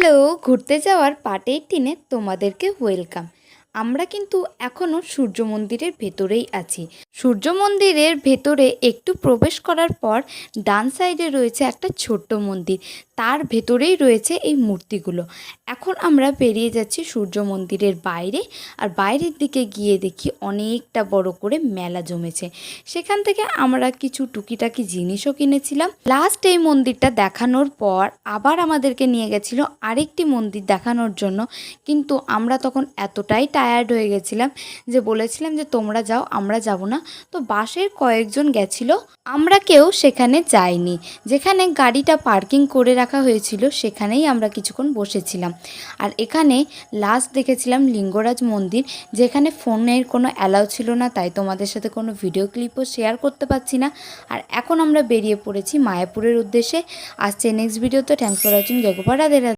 Hello, ঘুরতে যাওয়ার part 18-এ তোমাদেরকে ওয়েলকাম। আমরা কিন্তু এখনও সূর্য মন্দিরের ভেতরেই আছি। সূর্য মন্দিরের ভেতরে একটু প্রবেশ করার পর ডান সাইডে রয়েছে একটা ছোট্ট মন্দির, তার ভেতরেই রয়েছে এই মূর্তিগুলো। এখন আমরা বেরিয়ে যাচ্ছি সূর্য মন্দিরের বাইরে, আর বাইরের দিকে গিয়ে দেখি অনেকটা বড় করে মেলা জমেছে। সেখান থেকে আমরা কিছু টুকিটাকি জিনিসও কিনেছিলাম। লাস্ট এই মন্দিরটা দেখানোর পর আবার আমাদেরকে নিয়ে গেছিলো আরেকটি মন্দির দেখানোর জন্য, কিন্তু আমরা তখন এতটাই টায়ার্ড হয়ে গেছিলাম যে বলেছিলাম যে তোমরা যাও, আমরা যাব না। তো বাসের কয়েকজন গেছিল, আমরা কেউ সেখানে যাইনি। যেখানে গাড়িটা পার্কিং করে রাখা হয়েছিল সেখানেই আমরা কিছুক্ষণ বসেছিলাম। আর এখানে লাস্ট দেখেছিলাম লিঙ্গরাজ মন্দির, যেখানে ফোনের কোনো অ্যালাউ ছিল না, তাই তোমাদের সাথে কোনো ভিডিও ক্লিপও শেয়ার করতে পারছি না। আর এখন আমরা বেরিয়ে পড়েছি মায়াপুরের উদ্দেশ্যে। আসছে নেক্সট ভিডিওতে। Thanks for watching. জয় গোপাল, রাধে রাধে।